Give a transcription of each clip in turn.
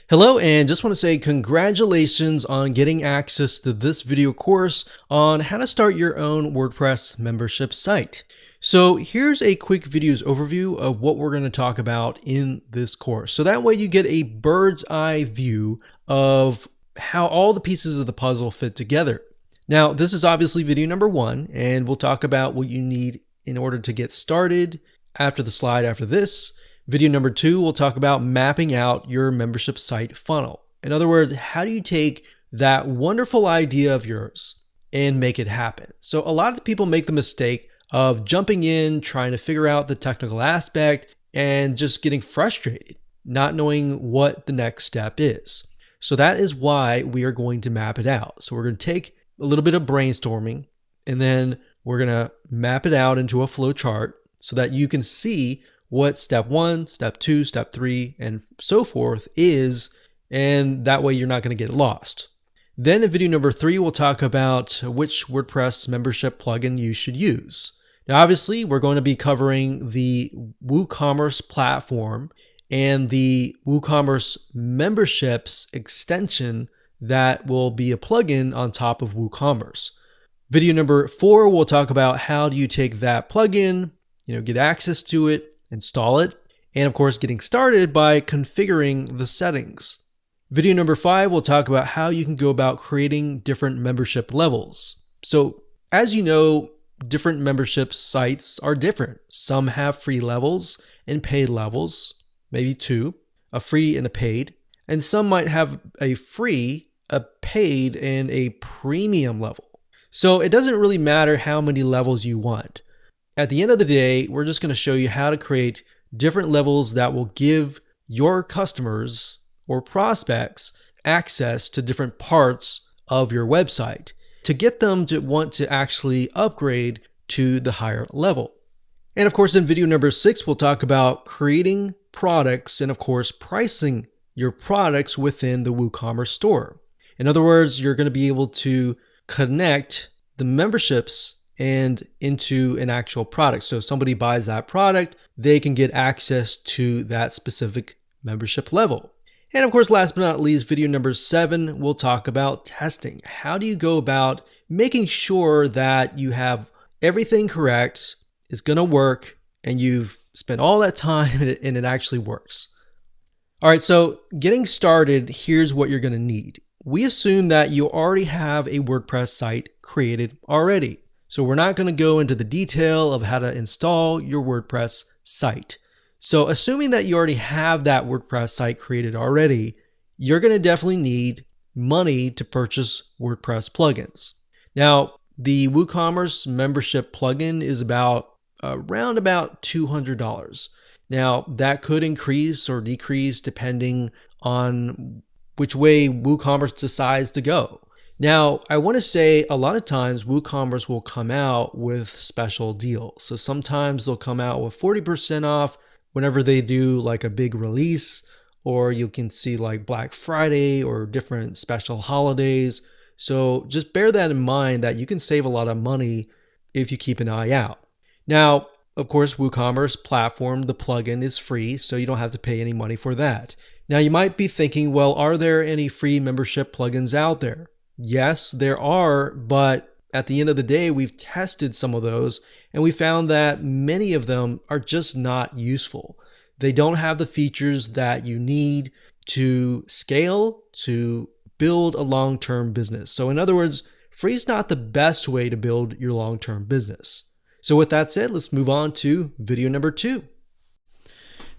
Hello, and just want to say congratulations on getting access to this video course on how to start your own WordPress membership site. So here's a quick video's overview of what we're going to talk about in this course. So that way you get a bird's eye view of how all the pieces of the puzzle fit together. Now, this is obviously video number 1, and we'll talk about what you need in order to get started after the slide after this. Video number 2, we'll talk about mapping out your membership site funnel. In other words, how do you take that wonderful idea of yours and make it happen? So a lot of people make the mistake of jumping in, trying to figure out the technical aspect, and just getting frustrated, not knowing what the next step is. So that is why we are going to map it out. So we're going to take a little bit of brainstorming, and then we're going to map it out into a flow chart so that you can see what step 1, step 2, step 3, and so forth is, and that way you're not going to get lost. Then in video number 3, we'll talk about which WordPress membership plugin you should use. Now, obviously, we're going to be covering the WooCommerce platform and the WooCommerce memberships extension that will be a plugin on top of WooCommerce. Video number 4, we'll talk about how do you take that plugin, get access to it, install it, and of course getting started by configuring the settings. Video number 5, we'll talk about how you can go about creating different membership levels. So as you know, different membership sites are different. Some have free levels and paid levels, maybe 2, a free and a paid, and some might have a free, a paid, and a premium level. So it doesn't really matter how many levels you want. At the end of the day, we're just going to show you how to create different levels that will give your customers or prospects access to different parts of your website to get them to want to actually upgrade to the higher level. And of course, in video number 6, we'll talk about creating products and of course, pricing your products within the WooCommerce store. In other words, you're going to be able to connect the memberships and into an actual product. So if somebody buys that product, they can get access to that specific membership level. And of course, last but not least, video number 7, we'll talk about testing. How do you go about making sure that you have everything correct, it's going to work, and you've spent all that time and it actually works. All right, so getting started, here's what you're going to need. We assume that you already have a WordPress site created already. So we're not going to go into the detail of how to install your WordPress site. So assuming that you already have that WordPress site created already, you're going to definitely need money to purchase WordPress plugins. Now, the WooCommerce membership plugin is around about $200. Now, that could increase or decrease depending on which way WooCommerce decides to go. Now, I want to say a lot of times WooCommerce will come out with special deals. So sometimes they'll come out with 40% off whenever they do like a big release, or you can see like Black Friday or different special holidays. So just bear that in mind that you can save a lot of money if you keep an eye out. Now, of course, WooCommerce platform, the plugin is free, so you don't have to pay any money for that. Now, you might be thinking, well, are there any free membership plugins out there? Yes, there are, but at the end of the day, we've tested some of those and we found that many of them are just not useful. They don't have the features that you need to scale, to build a long-term business. So in other words, free is not the best way to build your long-term business. So with that said, let's move on to video number 2.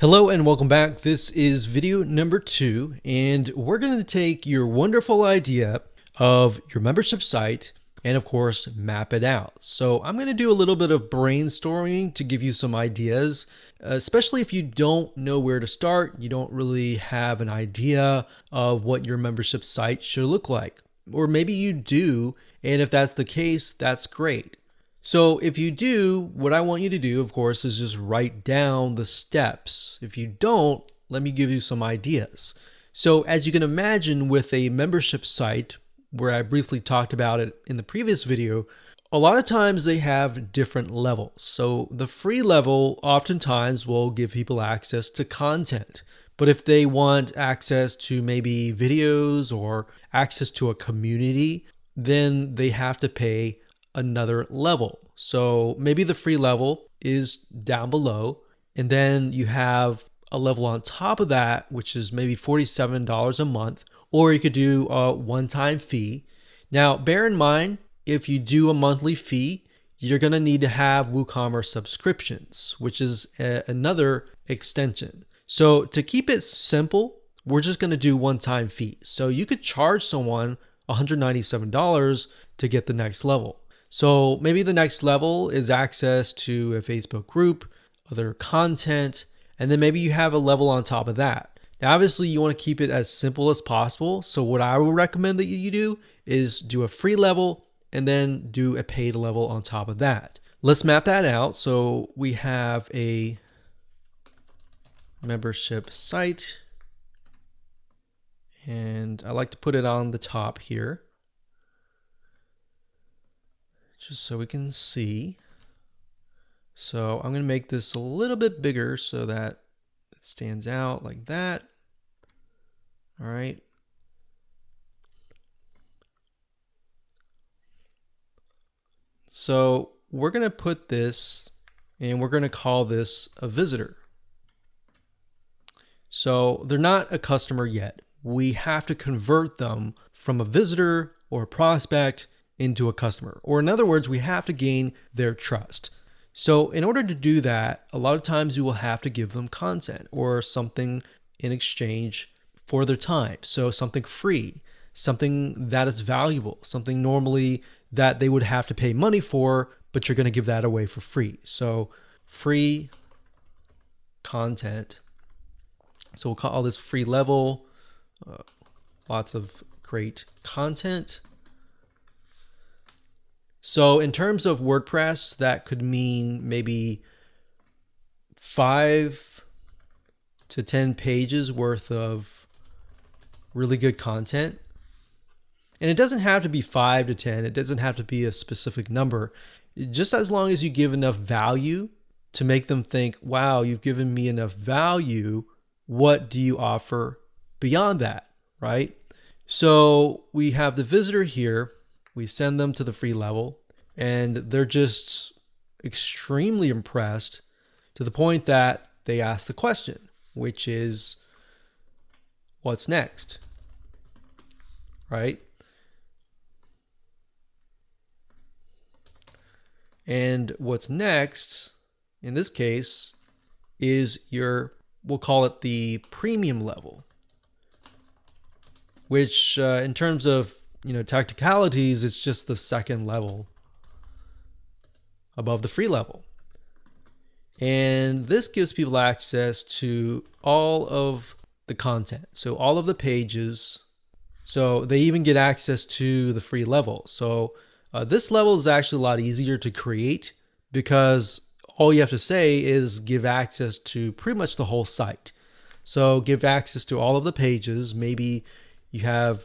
Hello and welcome back. This is video number 2, and we're going to take your wonderful idea of your membership site and of course map it out. So I'm going to do a little bit of brainstorming to give you some ideas, especially if you don't know where to start, you don't really have an idea of what your membership site should look like. Or maybe you do, and if that's the case, that's great. So if you do, what I want you to do, of course, is just write down the steps. If you don't, let me give you some ideas. So as you can imagine with a membership site, where I briefly talked about it in the previous video, a lot of times they have different levels. So the free level oftentimes will give people access to content, But if they want access to maybe videos or access to a community, then they have to pay another level. So maybe the free level is down below, and then you have a level on top of that, which is maybe $47 a month, or you could do a one-time fee. Now, bear in mind, if you do a monthly fee, you're going to need to have WooCommerce subscriptions, which is another extension. So to keep it simple, we're just going to do one-time fees. So you could charge someone $197 to get the next level. So maybe the next level is access to a Facebook group, other content, and then maybe you have a level on top of that. Now, obviously you want to keep it as simple as possible. So what I would recommend that you do is do a free level and then do a paid level on top of that. Let's map that out. So we have a membership site, and I like to put it on the top here just so we can see. So I'm going to make this a little bit bigger so that it stands out like that. All right. So we're going to put this, and we're going to call this a visitor. So they're not a customer yet. We have to convert them from a visitor or a prospect into a customer. Or in other words, we have to gain their trust. So in order to do that, a lot of times you will have to give them content or something in exchange for their time. So something free, something that is valuable, something normally that they would have to pay money for, but you're going to give that away for free. So free content. So we'll call this free level. Lots of great content. So in terms of WordPress, that could mean maybe 5 to 10 pages worth of really good content. And it doesn't have to be 5 to 10. It doesn't have to be a specific number. Just as long as you give enough value to make them think, wow, you've given me enough value. What do you offer beyond that, right? So we have the visitor here. We send them to the free level, and they're just extremely impressed to the point that they ask the question, which is, what's next, right? And what's next, in this case, is we'll call it the premium level, which in terms of technicalities, it's just the second level above the free level. And this gives people access to all of the content. So all of the pages. So they even get access to the free level. So this level is actually a lot easier to create because all you have to say is give access to pretty much the whole site. So give access to all of the pages. Maybe you have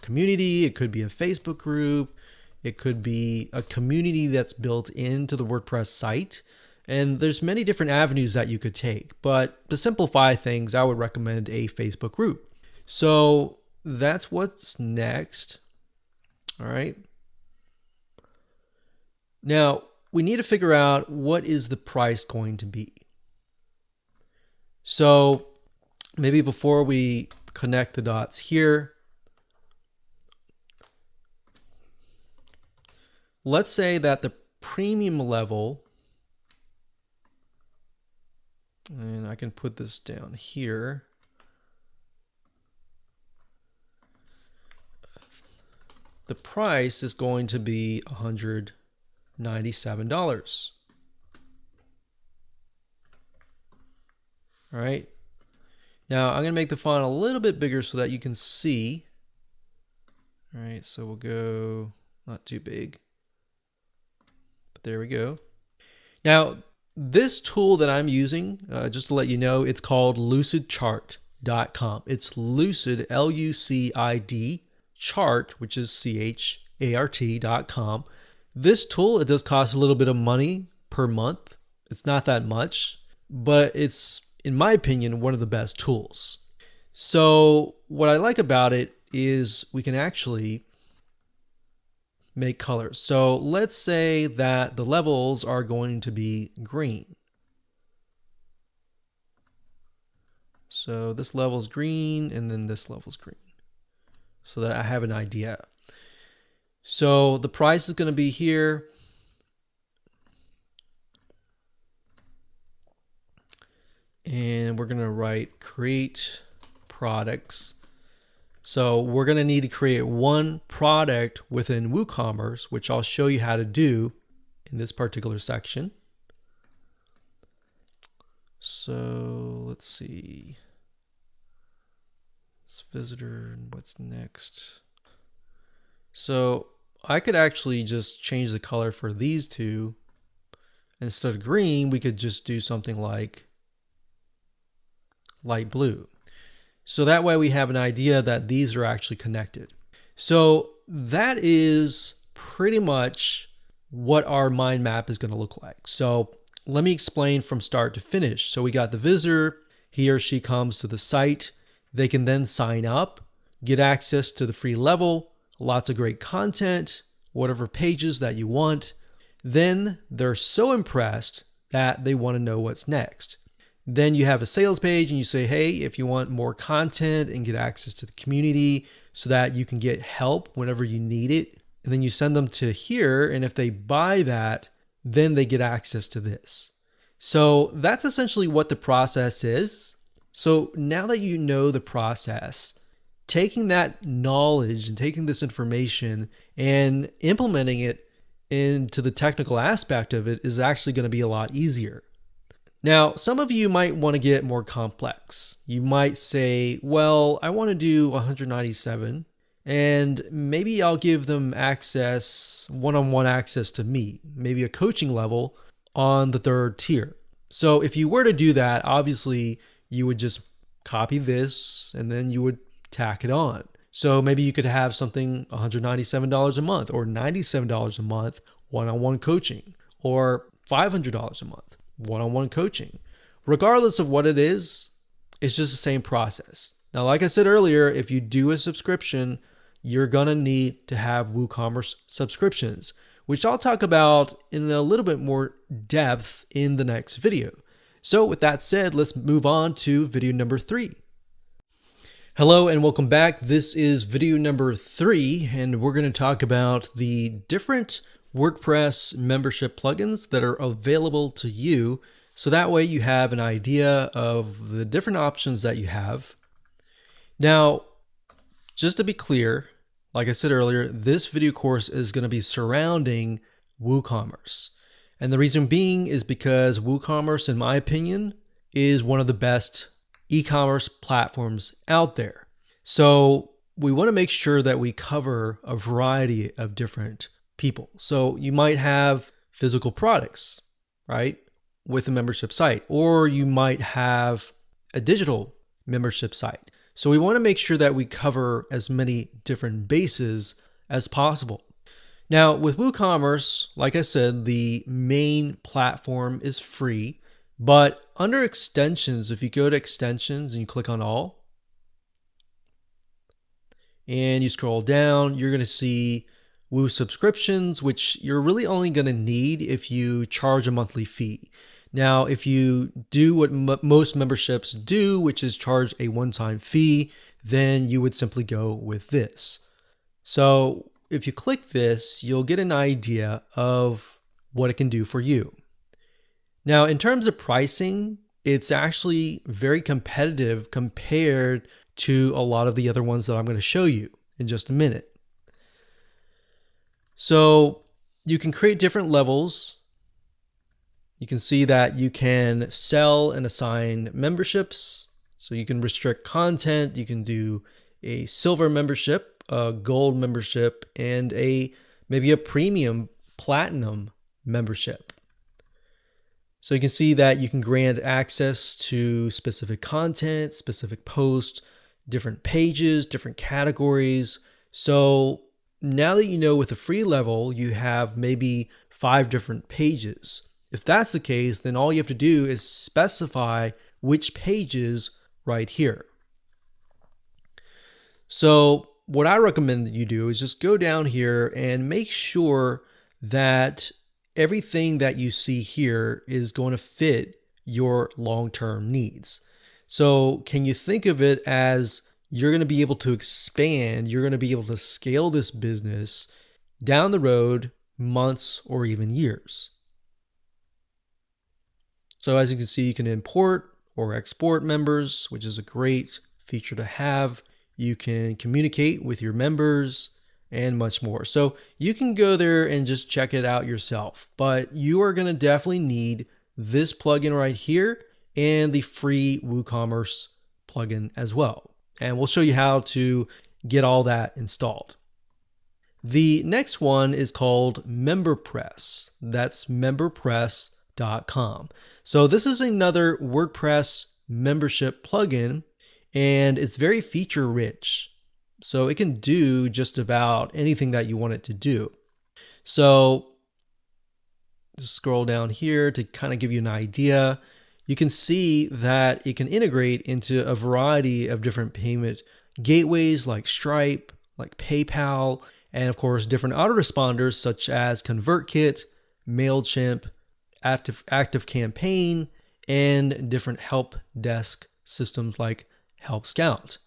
community, it could be a Facebook group, it could be a community that's built into the WordPress site, and there's many different avenues that you could take. But to simplify things, I would recommend a Facebook group. So that's what's next. All right. Now we need to figure out what is the price going to be. So maybe before we connect the dots here, let's say that the premium level, and I can put this down here. The price is going to be $197. All right. Now I'm going to make the font a little bit bigger so that you can see. All right, so we'll go not too big. There we go. Now, this tool that I'm using, just to let you know, it's called lucidchart.com. It's lucid, L-U-C-I-D, chart, which is C-H-A-R-T.com. This tool, it does cost a little bit of money per month. It's not that much, but it's in my opinion, one of the best tools. So what I like about it is we can actually make colors. So let's say that the levels are going to be green. So this level is green and then this level is green, so that I have an idea. So the price is going to be here. And we're going to write create products. So we're going to need to create one product within WooCommerce, which I'll show you how to do in this particular section. So let's see. It's visitor and what's next. So I could actually just change the color for these two. Instead of green, we could just do something like light blue. So that way we have an idea that these are actually connected. So that is pretty much what our mind map is going to look like. So let me explain from start to finish. So we got the visitor, he or she comes to the site. They can then sign up, get access to the free level, lots of great content, whatever pages that you want. Then they're so impressed that they want to know what's next. Then you have a sales page and you say, hey, if you want more content and get access to the community so that you can get help whenever you need it. And then you send them to here. And if they buy that, then they get access to this. So that's essentially what the process is. So now that you know the process, taking that knowledge and taking this information and implementing it into the technical aspect of it is actually going to be a lot easier. Now, some of you might want to get more complex. You might say, well, I want to do 197 and maybe I'll give them access, one-on-one access to me, maybe a coaching level on the third tier. So if you were to do that, obviously you would just copy this and then you would tack it on. So maybe you could have something $197 a month or $97 a month, one-on-one coaching, or $500 a month. One-on-one coaching. Regardless of what it is, it's just the same process. Now, like I said earlier, if you do a subscription, you're going to need to have WooCommerce subscriptions, which I'll talk about in a little bit more depth in the next video. So with that said, let's move on to video number 3. Hello and welcome back. This is video number 3, and we're going to talk about the different WordPress membership plugins that are available to you. So that way you have an idea of the different options that you have. Now, just to be clear, like I said earlier, this video course is going to be surrounding WooCommerce. And the reason being is because WooCommerce, in my opinion, is one of the best e-commerce platforms out there. So we want to make sure that we cover a variety of different people. So you might have physical products, right, with a membership site, or you might have a digital membership site. So we want to make sure that we cover as many different bases as possible. Now with WooCommerce, like I said, the main platform is free, but under extensions, if you go to extensions and you click on all and you scroll down, you're going to see Woo subscriptions, which you're really only going to need if you charge a monthly fee. Now, if you do what most memberships do, which is charge a one-time fee, then you would simply go with this. So if you click this, you'll get an idea of what it can do for you. Now, in terms of pricing, it's actually very competitive compared to a lot of the other ones that I'm going to show you in just a minute. So you can create different levels. You can see that you can sell and assign memberships. So you can restrict content. You can do a silver membership, a gold membership, and maybe a premium platinum membership. So you can see that you can grant access to specific content, specific posts, different pages, different categories. So now that you know with a free level, you have maybe 5 different pages. If that's the case, then all you have to do is specify which pages right here. So what I recommend that you do is just go down here and make sure that everything that you see here is going to fit your long-term needs. So can you think of it as you're going to be able to expand, you're going to be able to scale this business down the road, months or even years. So as you can see, you can import or export members, which is a great feature to have. You can communicate with your members and much more. So you can go there and just check it out yourself, but you are going to definitely need this plugin right here and the free WooCommerce plugin as well. And we'll show you how to get all that installed. The next one is called MemberPress. That's memberpress.com. So this is another WordPress membership plugin, and it's very feature rich. So it can do just about anything that you want it to do. So just scroll down here to kind of give you an idea. You can see that it can integrate into a variety of different payment gateways like Stripe, like PayPal, and of course different autoresponders such as ConvertKit, MailChimp, ActiveCampaign, and different help desk systems like Help Scout.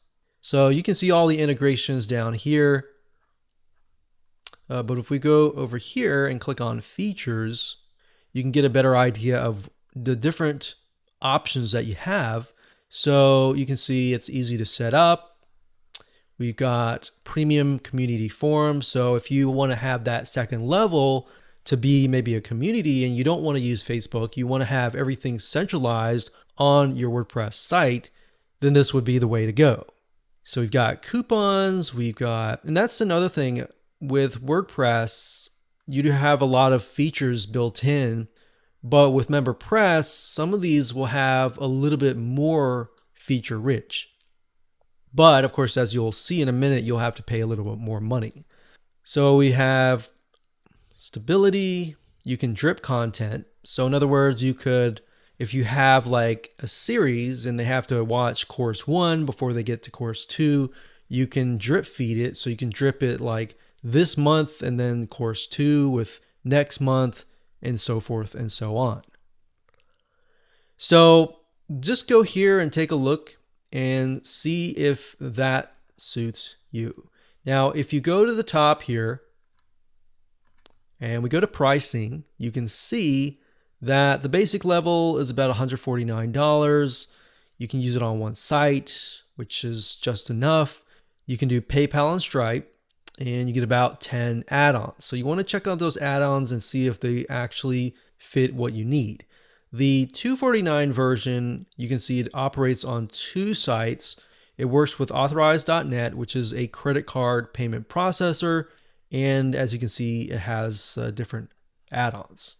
So you can see all the integrations down here. But if we go over here and click on features, you can get a better idea of the different options that you have. So you can see it's easy to set up. We've got premium community forums. So if you want to have that second level to be maybe a community and you don't want to use Facebook, you want to have everything centralized on your WordPress site, then this would be the way to go. So we've got coupons, and that's another thing with WordPress, you do have a lot of features built in, but with MemberPress, some of these will have a little bit more feature rich. But of course, as you'll see in a minute, you'll have to pay a little bit more money. So we have stability, you can drip content. So in other words, you could, if you have like a series and they have to watch course 1 before they get to course 2, you can drip feed it. So you can drip it like this month and then course 2 with next month and so forth and so on. So just go here and take a look and see if that suits you. Now, if you go to the top here and we go to pricing, you can see that the basic level is about $149. You can use it on one site, which is just enough. You can do PayPal and Stripe, and you get about 10 add-ons. So you want to check out those add-ons and see if they actually fit what you need. The $249 version, you can see it operates on 2 sites. It works with Authorize.net, which is a credit card payment processor. And as you can see, it has different add-ons.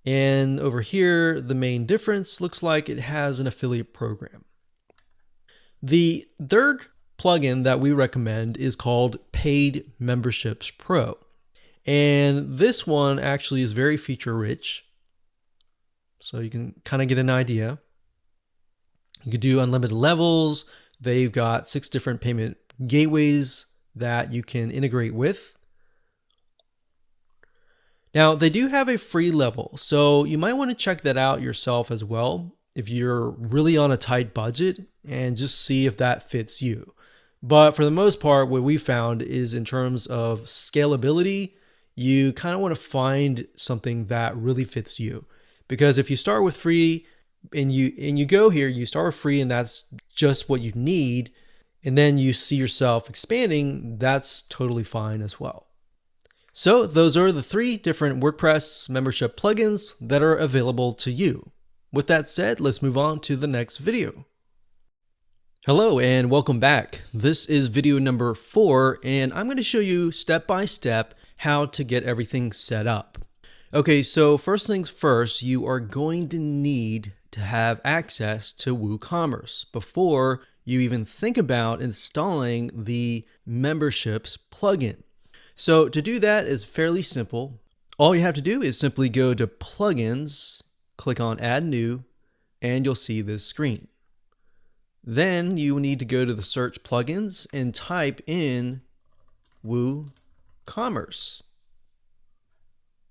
And over here, the main difference looks like it has an affiliate program. The third plugin that we recommend is called Paid Memberships Pro. And this one actually is very feature rich. So you can kind of get an idea. You can do unlimited levels. They've got 6 different payment gateways that you can integrate with. Now, they do have a free level, so you might want to check that out yourself as well if you're really on a tight budget and just see if that fits you. But for the most part, what we found is in terms of scalability, you kind of want to find something that really fits you. Because if you start with free and you go here, you start with free and that's just what you need, and then you see yourself expanding, that's totally fine as well. So those are the 3 different WordPress membership plugins that are available to you. With that said, let's move on to the next video. Hello and welcome back. This is video number 4, and I'm going to show you step by step how to get everything set up. Okay, so first things first, you are going to need to have access to WooCommerce before you even think about installing the memberships plugin. So to do that is fairly simple. All you have to do is simply go to plugins, click on add new, and you'll see this screen. Then you need to go to the search plugins and type in WooCommerce.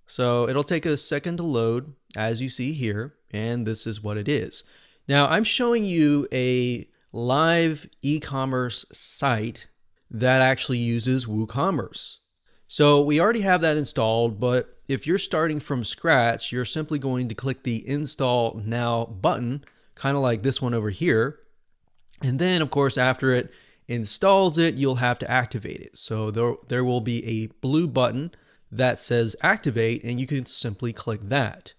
So it'll take a second to load, as you see here, and this is what it is. Now I'm showing you a live e-commerce site that actually uses WooCommerce. So we already have that installed, but if you're starting from scratch, you're simply going to click the Install Now button, kind of like this one over here. And then, of course, after it installs it, you'll have to activate it. So there will be a blue button that says Activate, and you can simply click that.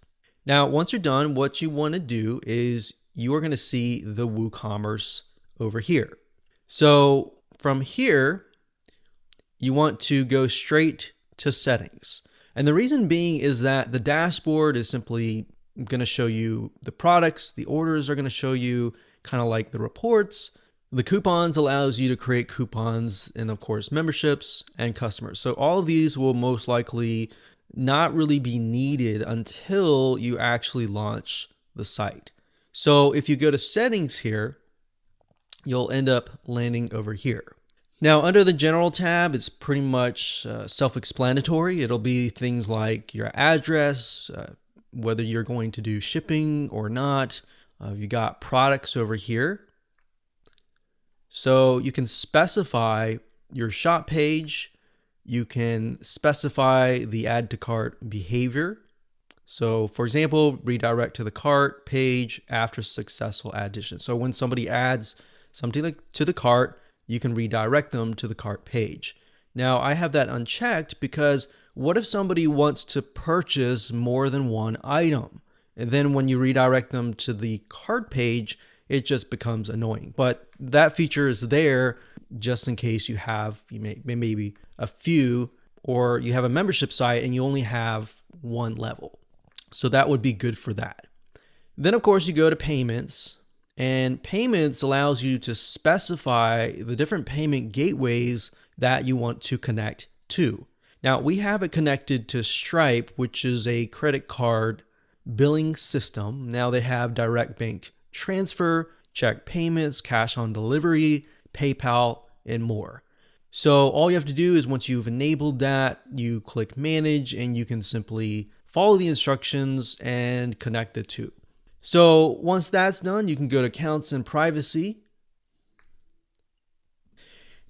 Now, once you're done, what you want to do is you are going to see the WooCommerce over here. So from here, you want to go straight to settings. And the reason being is that the dashboard is simply going to show you the products, the orders are going to show you kind of like the reports. The coupons allows you to create coupons, and of course memberships and customers. So all of these will most likely not really be needed until you actually launch the site. So if you go to settings here, you'll end up landing over here. Now under the general tab, it's pretty much self-explanatory. It'll be things like your address, whether you're going to do shipping or not. You got products over here. So you can specify your shop page. You can specify the add to cart behavior. So for example, redirect to the cart page after successful addition. So when somebody adds something to the cart, you can redirect them to the cart page. Now I have that unchecked because what if somebody wants to purchase more than one item? And then when you redirect them to the cart page, it just becomes annoying. But that feature is there just in case you have maybe a few, or you have a membership site and you only have one level. So that would be good for that. Then of course you go to payments, and payments allows you to specify the different payment gateways that you want to connect to. Now we have it connected to Stripe, which is a credit card billing system. Now they have direct bank transfer, check payments, cash on delivery, PayPal, and more. So all you have to do is once you've enabled that, you click manage and you can simply follow the instructions and connect the two. So once that's done, you can go to accounts and privacy.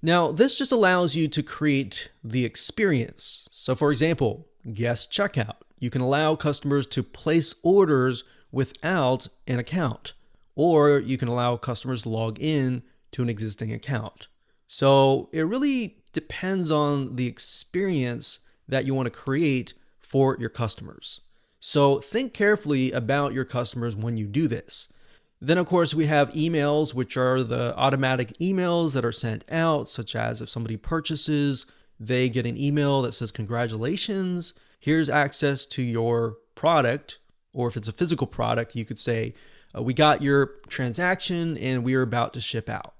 Now this just allows you to create the experience. So for example, guest checkout. You can allow customers to place orders without an account, or you can allow customers to log in to an existing account. So it really depends on the experience that you want to create for your customers. So think carefully about your customers when you do this. Then of course we have emails, which are the automatic emails that are sent out, such as if somebody purchases, they get an email that says, congratulations, here's access to your product. Or if it's a physical product, you could say, we got your transaction and we are about to ship out.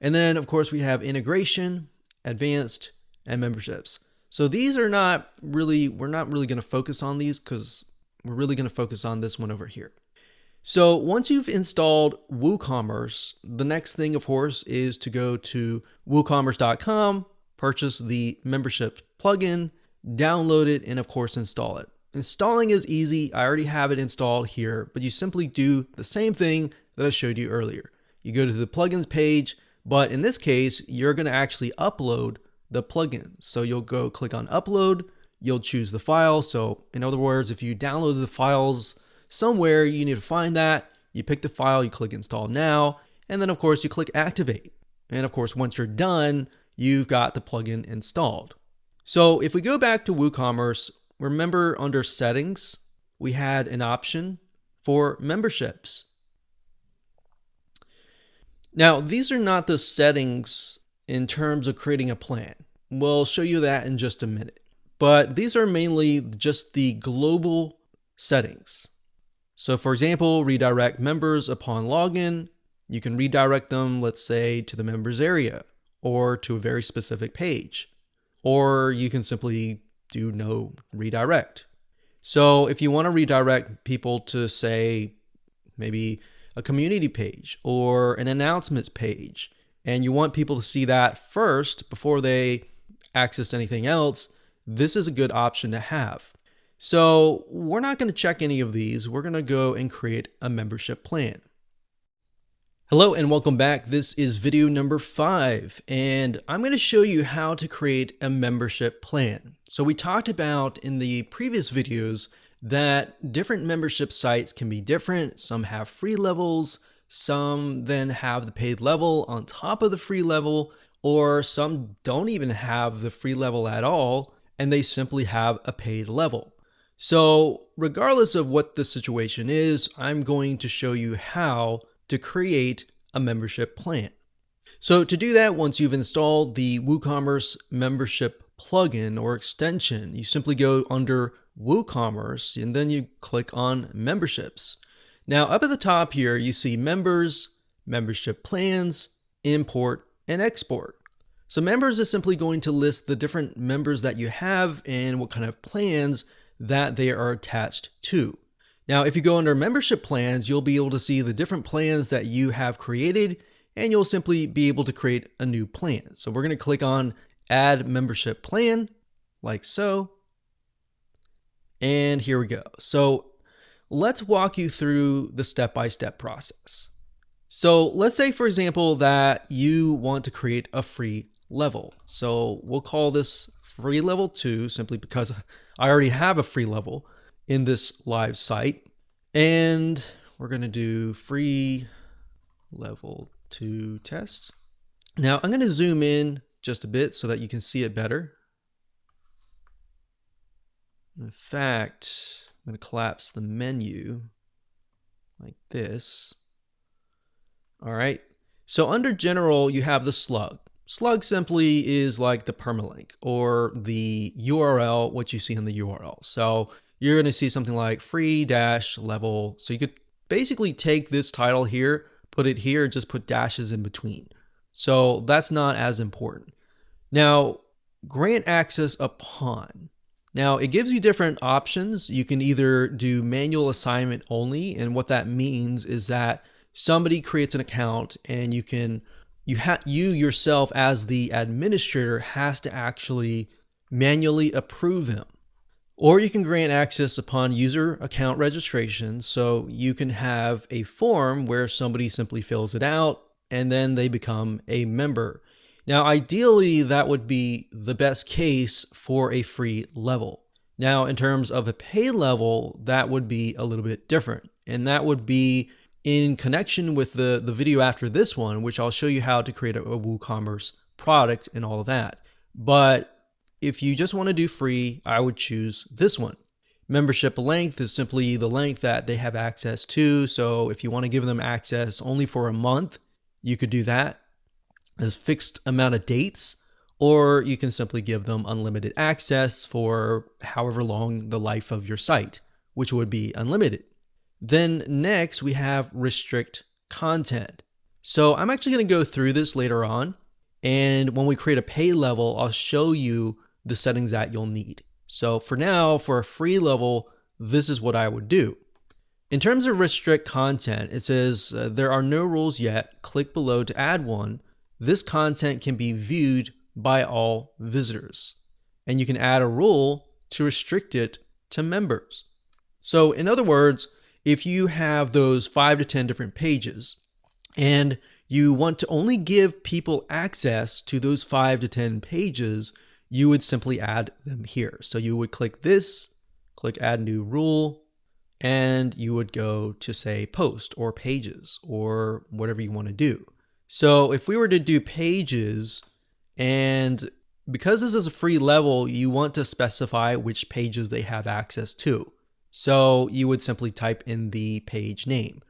And then of course we have integration, advanced, and memberships. So these are not really, we're not really going to focus on these because we're really going to focus on this one over here. So once you've installed WooCommerce, the next thing of course is to go to WooCommerce.com, purchase the membership plugin, download it, and of course install it. Installing is easy. I already have it installed here, but you simply do the same thing that I showed you earlier. You go to the plugins page, but in this case, you're going to actually upload the plugin. So you'll go click on upload, you'll choose the file. So in other words, if you downloaded the files somewhere, you need to find that. You pick the file, you click install now, and then of course you click activate. And of course, once you're done, you've got the plugin installed. So if we go back to WooCommerce, remember under settings, we had an option for memberships. Now, these are not the settings in terms of creating a plan. We'll show you that in just a minute. But these are mainly just the global settings. So for example, redirect members upon login. You can redirect them, let's say, to the members area or to a very specific page. Or you can simply do no redirect. So if you want to redirect people to, say, maybe a community page or an announcements page, and you want people to see that first before they access anything else, this is a good option to have. So we're not going to check any of these. We're going to go and create a membership plan. Hello and welcome back. This is video number 5, and I'm going to show you how to create a membership plan. So we talked about in the previous videos that different membership sites can be different. Some have free levels, some then have the paid level on top of the free level, or some don't even have the free level at all, and they simply have a paid level. So regardless of what the situation is, I'm going to show you how to create a membership plan. So to do that, once you've installed the WooCommerce membership plugin or extension, you simply go under WooCommerce and then you click on memberships. Now up at the top here, you see members, membership plans, import, and export. So members is simply going to list the different members that you have and what kind of plans that they are attached to. Now, if you go under membership plans, you'll be able to see the different plans that you have created, and you'll simply be able to create a new plan. So we're going to click on add membership plan like so. And here we go. So let's walk you through the step-by-step process. So let's say, for example, that you want to create a free level. So we'll call this free level 2 simply because I already have a free level in this live site. And we're going to do free level 2 test. Now I'm going to zoom in just a bit so that you can see it better. In fact, I'm going to collapse the menu like this. All right. So under general, you have the slug. Slug simply is like the permalink or the URL, what you see in the URL. So you're going to see something like free-level. So you could basically take this title here, put it here, just put dashes in between. So that's not as important. Now, grant access upon. Now it gives you different options. You can either do manual assignment only. And what that means is that somebody creates an account and you yourself as the administrator has to actually manually approve them. Or you can grant access upon user account registration. So you can have a form where somebody simply fills it out and then they become a member. Now, ideally, that would be the best case for a free level. Now, in terms of a pay level, that would be a little bit different. And that would be in connection with the video after this one, which I'll show you how to create a WooCommerce product and all of that. But if you just want to do free, I would choose this one. Membership length is simply the length that they have access to. So if you want to give them access only for a month, you could do that. There's a fixed amount of dates, or you can simply give them unlimited access for however long the life of your site, which would be unlimited. Then next we have restrict content. So I'm actually going to go through this later on. And when we create a pay level, I'll show you the settings that you'll need. So for now, for a free level, this is what I would do. In terms of restrict content, it says there are no rules yet. Click below to add one. This content can be viewed by all visitors. And you can add a rule to restrict it to members. So in other words, if you have those 5 to 10 different pages and you want to only give people access to those 5 to 10 pages, you would simply add them here. So you would click this, click add new rule, and you would go to say post or pages or whatever you want to do. So if we were to do pages, and because this is a free level, you want to specify which pages they have access to. So you would simply type in the page name.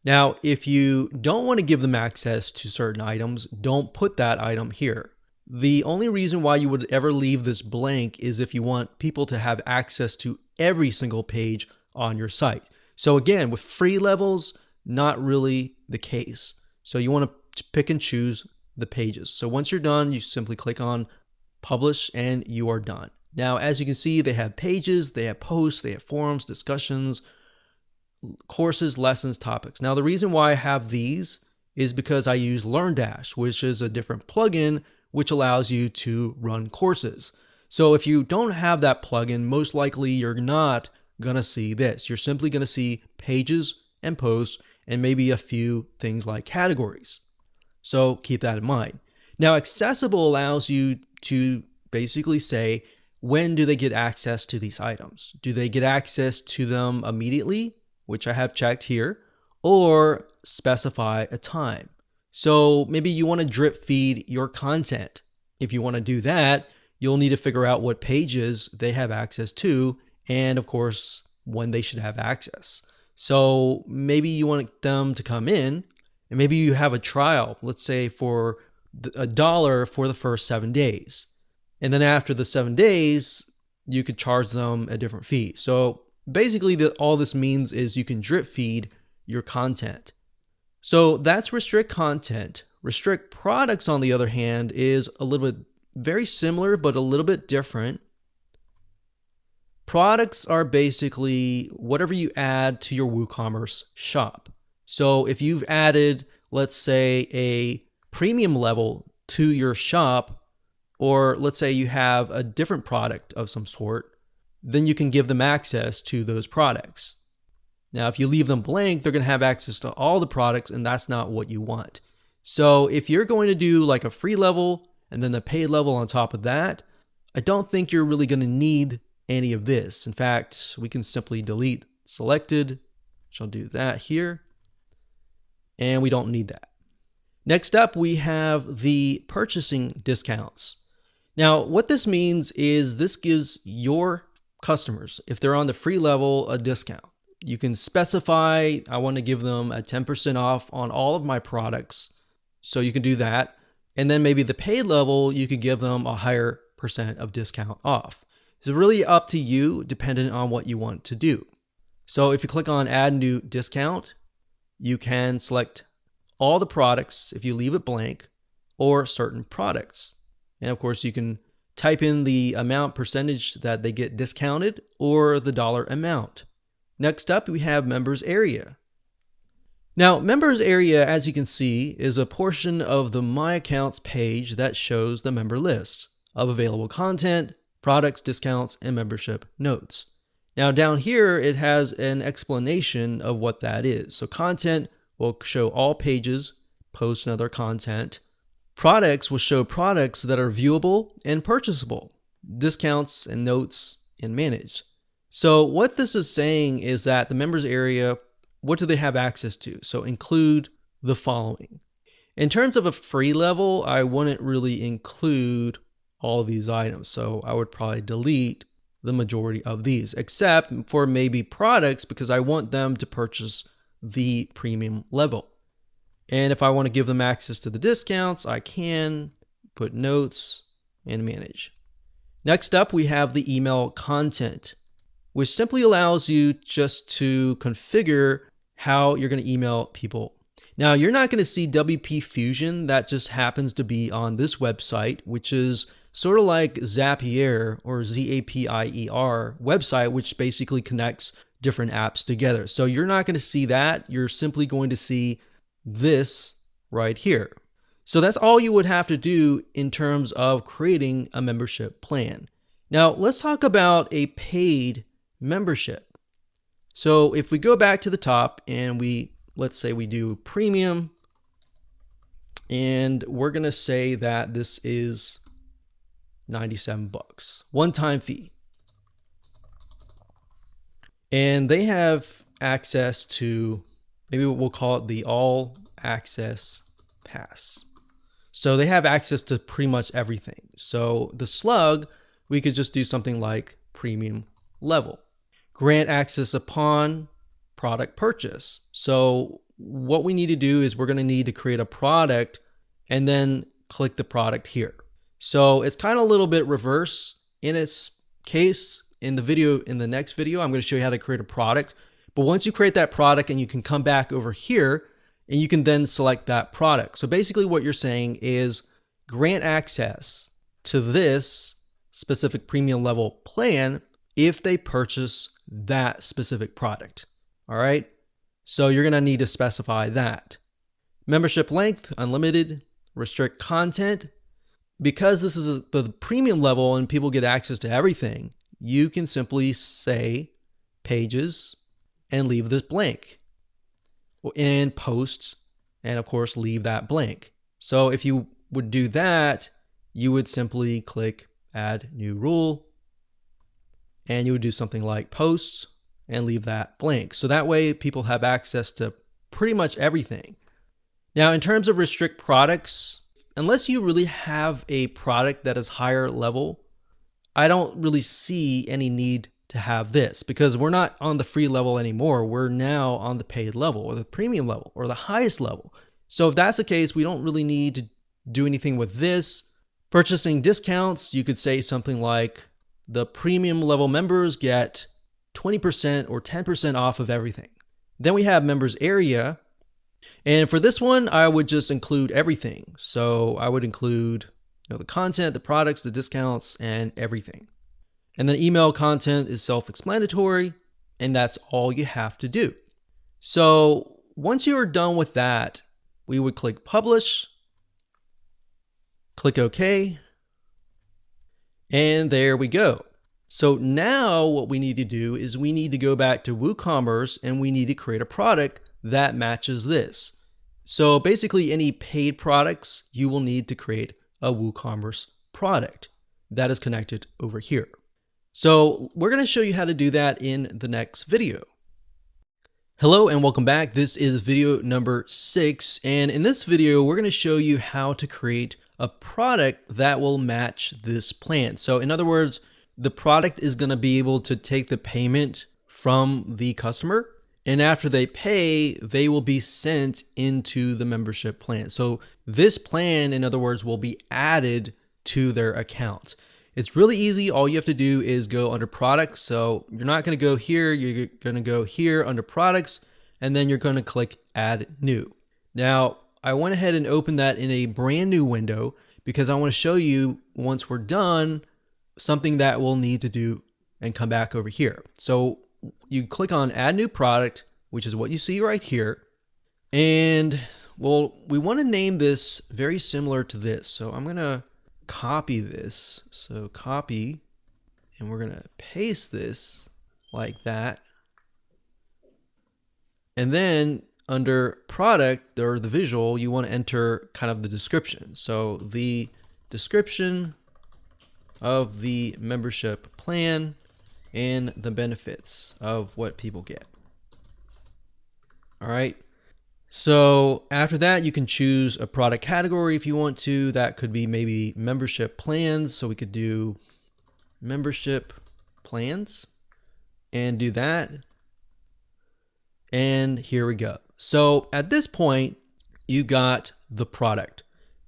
Now, if you don't want to give them access to certain items, don't put that item here. The only reason why you would ever leave this blank is if you want people to have access to every single page on your site. So again, with free levels, not really the case. So you want to pick and choose the pages. So once you're done, you simply click on publish and you are done. Now, as you can see, they have pages, they have posts, they have forums, discussions, courses, lessons, topics. Now, the reason why I have these is because I use LearnDash, which is a different plugin which allows you to run courses. So if you don't have that plugin, most likely you're not going to see this. You're simply going to see pages and posts and maybe a few things like categories. So keep that in mind. Now, Accessible allows you to basically say, when do they get access to these items? Do they get access to them immediately, which I have checked here, or specify a time? So maybe you want to drip feed your content. If you want to do that, you'll need to figure out what pages they have access to, and of course, when they should have access. So maybe you want them to come in, and maybe you have a trial, let's say for $1 for the first 7 days. And then after the 7 days, you could charge them a different fee. So basically all this means is you can drip feed your content. So that's restrict content. Restrict products, on the other hand, is a little bit very similar, but a little bit different. Products are basically whatever you add to your WooCommerce shop. So if you've added, let's say, a premium level to your shop, or let's say you have a different product of some sort, then you can give them access to those products. Now, if you leave them blank, they're going to have access to all the products, and that's not what you want. So if you're going to do like a free level and then a paid level on top of that, I don't think you're really going to need any of this. In fact, we can simply delete selected, which I'll do that here, and we don't need that. Next up, we have the purchasing discounts. Now, what this means is this gives your customers, if they're on the free level, a discount. You can specify, I want to give them a 10% off on all of my products. So you can do that. And then maybe the paid level, you could give them a higher percent of discount off. It's really up to you, depending on what you want to do. So if you click on add new discount, you can select all the products if you leave it blank, or certain products. And of course, you can type in the amount percentage that they get discounted or the dollar amount. Next up, we have members area. Now, members area, as you can see, is a portion of the My Accounts page that shows the member lists of available content, products, discounts, and membership notes. Now down here, it has an explanation of what that is. So content will show all pages, posts, and other content. Products will show products that are viewable and purchasable, discounts and notes and managed. So what this is saying is that the members area, what do they have access to? So include the following. In terms of a free level, I wouldn't really include all of these items. So I would probably delete the majority of these, except for maybe products, because I want them to purchase the premium level. And if I want to give them access to the discounts, I can put notes and manage. Next up, we have the email content, which simply allows you just to configure how you're going to email people. Now, you're not going to see WP Fusion. That just happens to be on this website, which is sort of like Zapier or Zapier website, which basically connects different apps together. So you're not going to see that. You're simply going to see this right here. So that's all you would have to do in terms of creating a membership plan. Now, let's talk about a paid membership. So if we go back to the top and let's say we do premium, and we're going to say that this is $97, one-time fee. And they have access to, maybe we'll call it the all access pass. So they have access to pretty much everything. So the slug, we could just do something like premium level. Grant access upon product purchase. So what we need to do is we're going to need to create a product and then click the product here. So it's kind of a little bit reverse in its case. In the next video, I'm going to show you how to create a product. But once you create that product, and you can come back over here and you can then select that product. So basically what you're saying is grant access to this specific premium level plan if they purchase that specific product. All right. So you're going to need to specify that. Membership length, unlimited. Restrict content. Because this is the premium level and people get access to everything, you can simply say pages and leave this blank. And posts, and of course leave that blank. So if you would do that, you would simply click add new rule, and you would do something like posts and leave that blank. So that way people have access to pretty much everything. Now, in terms of restrict products, unless you really have a product that is higher level, I don't really see any need to have this, because we're not on the free level anymore. We're now on the paid level or the premium level or the highest level. So if that's the case, we don't really need to do anything with this. Purchasing discounts, you could say something like the premium level members get 20% or 10% off of everything. Then we have members area. And for this one, I would just include everything. So I would include the content, the products, the discounts, and everything. And then email content is self-explanatory, and that's all you have to do. So once you are done with that, we would click publish, click OK, and there we go. So now what we need to do is we need to go back to WooCommerce and we need to create a product that matches this. So basically any paid products, you will need to create a WooCommerce product that is connected over here. So we're going to show you how to do that in the next video. Hello and welcome back. This is video number 6. And in this video, we're going to show you how to create a product that will match this plan. So in other words, the product is going to be able to take the payment from the customer, and after they pay, they will be sent into the membership plan. So this plan, in other words, will be added to their account. It's really easy. All you have to do is go under products. So you're not going to go here. You're going to go here under products, and then you're going to click add new. Now, I went ahead and opened that in a brand new window because I want to show you, once we're done, something that we'll need to do and come back over here. So you click on add new product, which is what you see right here. And well, we want to name this very similar to this. So I'm going to copy this. So copy, and we're going to paste this like that. And then under product or the visual, you want to enter kind of the description. So the description of the membership plan and the benefits of what people get. All right. So after that, you can choose a product category if you want to. That could be maybe membership plans. So we could do membership plans and do that. And here we go. So at this point, you got the product.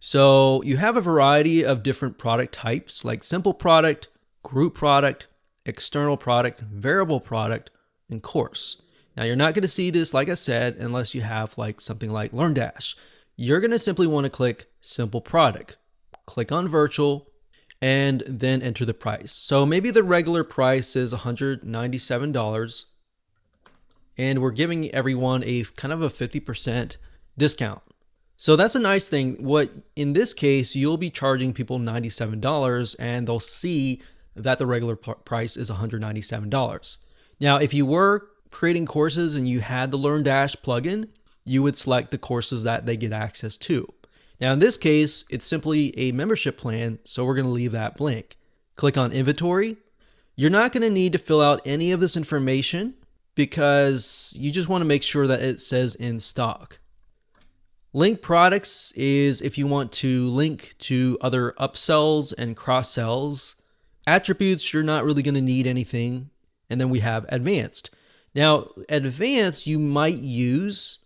So you have a variety of different product types like simple product, group product, external product, variable product, and course. Now you're not going to see this, like I said, unless you have like something like LearnDash. You're going to simply want to click simple product, click on virtual, and then enter the price. So maybe the regular price is $197, and we're giving everyone a kind of a 50% discount. So that's a nice thing. What in this case, you'll be charging people $97 and they'll see that the regular price is $197. Now, if you were creating courses and you had the LearnDash plugin, you would select the courses that they get access to. Now, in this case, it's simply a membership plan, so we're going to leave that blank. Click on inventory. You're not going to need to fill out any of this information because you just want to make sure that it says in stock. Link products is if you want to link to other upsells and cross sells. Attributes, you're not really going to need anything. And then we have advanced. Now, advanced you might use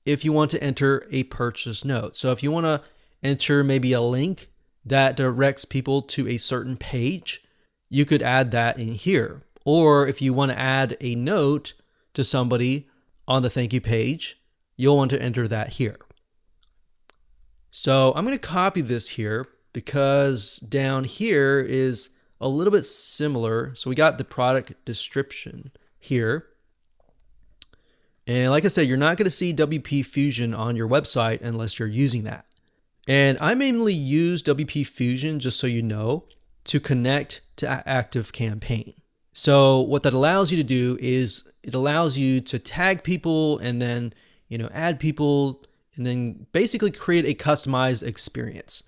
if you want to enter a purchase note. So if you want to enter maybe a link that directs people to a certain page, you could add that in here. Or if you want to add a note to somebody on the thank you page, you'll want to enter that here. So I'm going to copy this here because down here is a little bit similar. So we got the product description here. And like I said, you're not going to see WP Fusion on your website unless you're using that. And I mainly use WP Fusion, just so you know, to connect to ActiveCampaign. So what that allows you to do is it allows you to tag people and then, add people and then basically create a customized experience.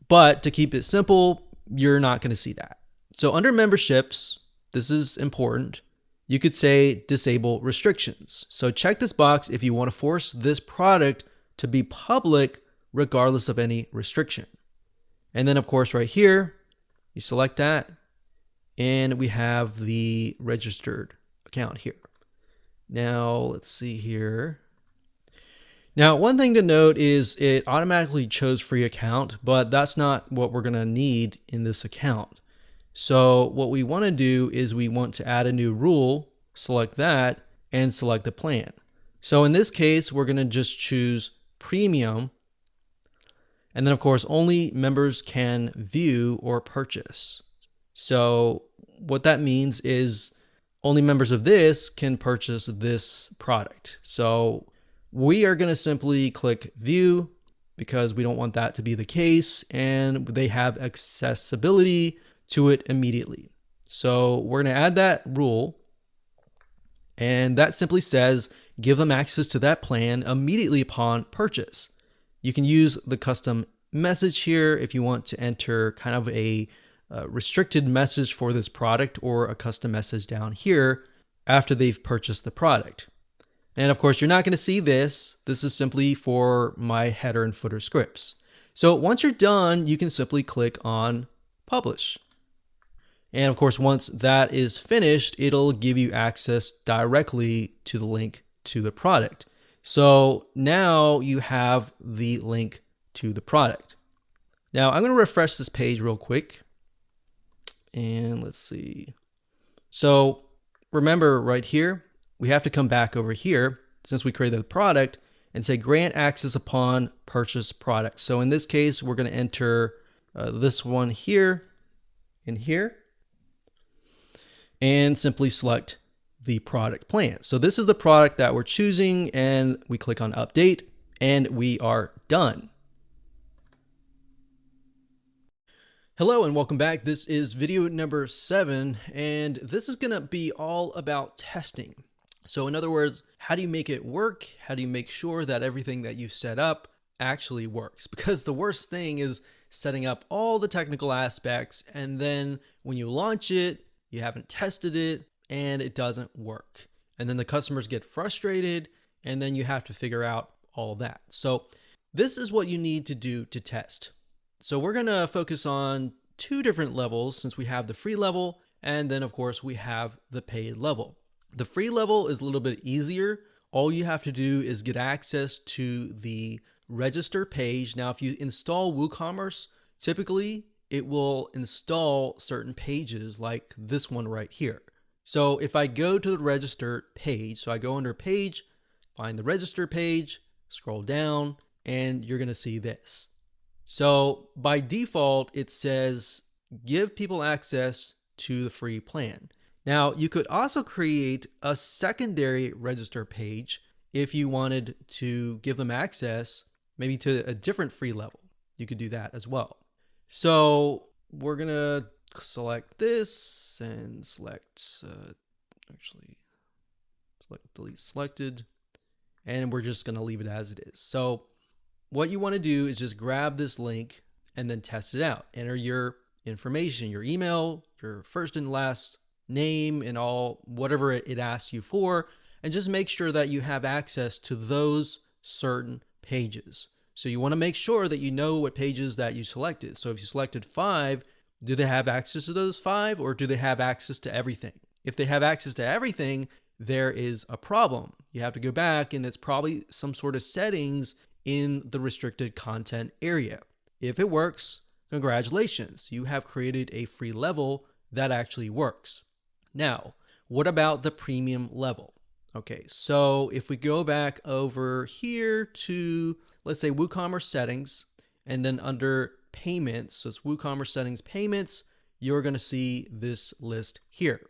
But to keep it simple, you're not going to see that. So under memberships, this is important. You could say disable restrictions. So check this box if you want to force this product to be public regardless of any restriction. And then of course right here, you select that and we have the registered account here. Now let's see here. Now, one thing to note is it automatically chose free account, but that's not what we're going to need in this account. So what we want to do is we want to add a new rule, select that, and select the plan. So in this case, we're going to just choose premium. And then of course, only members can view or purchase. So what that means is only members of this can purchase this product. So we are going to simply click view because we don't want that to be the case, and they have accessibility to it immediately. So we're going to add that rule, and that simply says give them access to that plan immediately upon purchase. You can use the custom message here if you want to enter kind of a restricted message for this product, or a custom message down here after they've purchased the product. And of course, you're not going to see this. This is simply for my header and footer scripts. So once you're done, you can simply click on publish. And of course, once that is finished, it'll give you access directly to the link to the product. So now you have the link to the product. Now I'm going to refresh this page real quick. And let's see. So remember right here, we have to come back over here since we created the product and say grant access upon purchase product. So in this case, we're going to enter this one here and here and simply select the product plan. So this is the product that we're choosing, and we click on update and we are done. Hello and welcome back. This is video number 7, and this is going to be all about testing. So in other words, how do you make it work? How do you make sure that everything that you set up actually works? Because the worst thing is setting up all the technical aspects, and then when you launch it, you haven't tested it and it doesn't work. And then the customers get frustrated, and then you have to figure out all that. So this is what you need to do to test. So we're going to focus on 2 different levels, since we have the free level, and then of course we have the paid level. The free level is a little bit easier. All you have to do is get access to the register page. Now, if you install WooCommerce, typically it will install certain pages like this one right here. So if I go to the register page, so I go under page, find the register page, scroll down, and you're going to see this. So by default, it says give people access to the free plan. Now, you could also create a secondary register page if you wanted to give them access maybe to a different free level. You could do that as well. So we're going to select this and select, select delete selected, and we're just going to leave it as it is. So what you want to do is just grab this link and then test it out. Enter your information, your email, your first and last name, and all whatever it asks you for, and just make sure that you have access to those certain pages. So you want to make sure that you know what pages that you selected. So if you selected 5, do they have access to those 5, or do they have access to everything? If they have access to everything, there is a problem. You have to go back, and it's probably some sort of settings in the restricted content area. If it works, congratulations, you have created a free level that actually works. Now, what about the premium level? Okay, so if we go back over here to, let's say, WooCommerce settings, and then under payments, so it's WooCommerce settings payments, you're going to see this list here.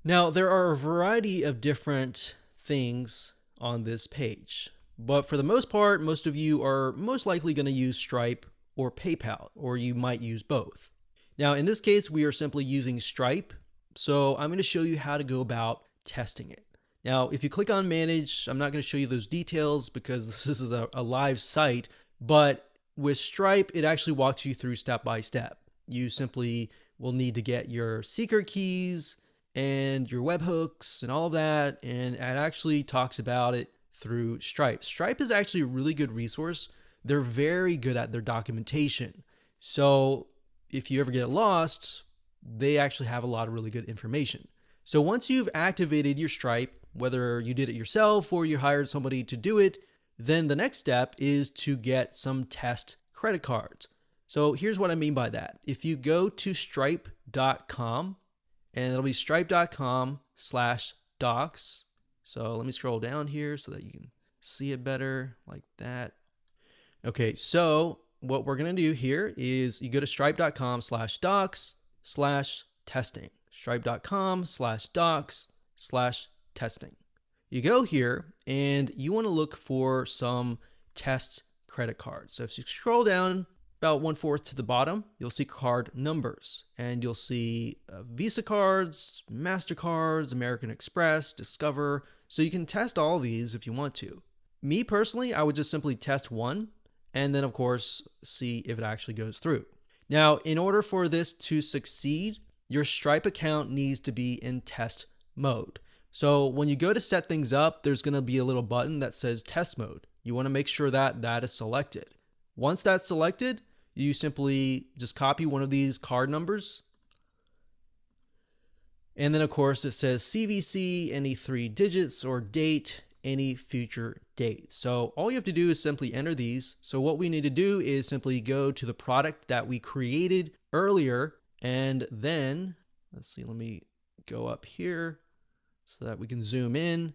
Now, there are a variety of different things on this page, but for the most part, most of you are most likely going to use Stripe or PayPal, or you might use both. Now, in this case, we are simply using Stripe, so I'm going to show you how to go about testing it. Now, if you click on Manage, I'm not going to show you those details because this is a live site, but with Stripe, it actually walks you through step by step. You simply will need to get your secret keys and your webhooks and all of that, and it actually talks about it through Stripe. Stripe is actually a really good resource. They're very good at their documentation. So if you ever get lost, they actually have a lot of really good information. So once you've activated your Stripe, whether you did it yourself or you hired somebody to do it, then the next step is to get some test credit cards. So here's what I mean by that. If you go to stripe.com, and it'll be stripe.com/docs. So let me scroll down here so that you can see it better like that. Okay, so what we're going to do here is you go to stripe.com/docs/testing. Stripe.com/docs/testing. You go here and you want to look for some test credit cards. So if you scroll down about 1/4 to the bottom, you'll see card numbers, and you'll see Visa cards, MasterCards, American Express, Discover. So you can test all of these if you want to. Me personally, I would just simply test one, and then of course, see if it actually goes through. Now, in order for this to succeed, your Stripe account needs to be in test mode. So when you go to set things up, there's going to be a little button that says test mode. You want to make sure that that is selected. Once that's selected, you simply just copy one of these card numbers. And then of course it says CVC, any 3 digits, or date, any future date. So all you have to do is simply enter these. So what we need to do is simply go to the product that we created earlier. And then, let's see, let me go up here so that we can zoom in.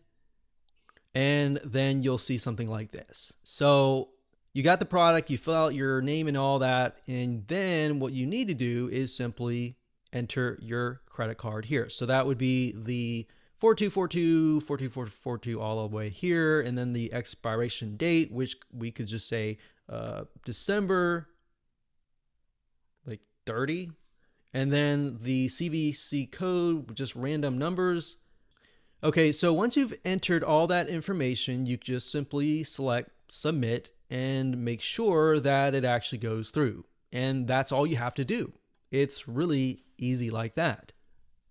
And then you'll see something like this. So you got the product, you fill out your name and all that, and then what you need to do is simply enter your credit card here. So that would be the 4242, 4242 all the way here, and then the expiration date, which we could just say December like 30, and then the CVC code, just random numbers. Okay, so once you've entered all that information, you just simply select submit and make sure that it actually goes through. And that's all you have to do. It's really easy like that.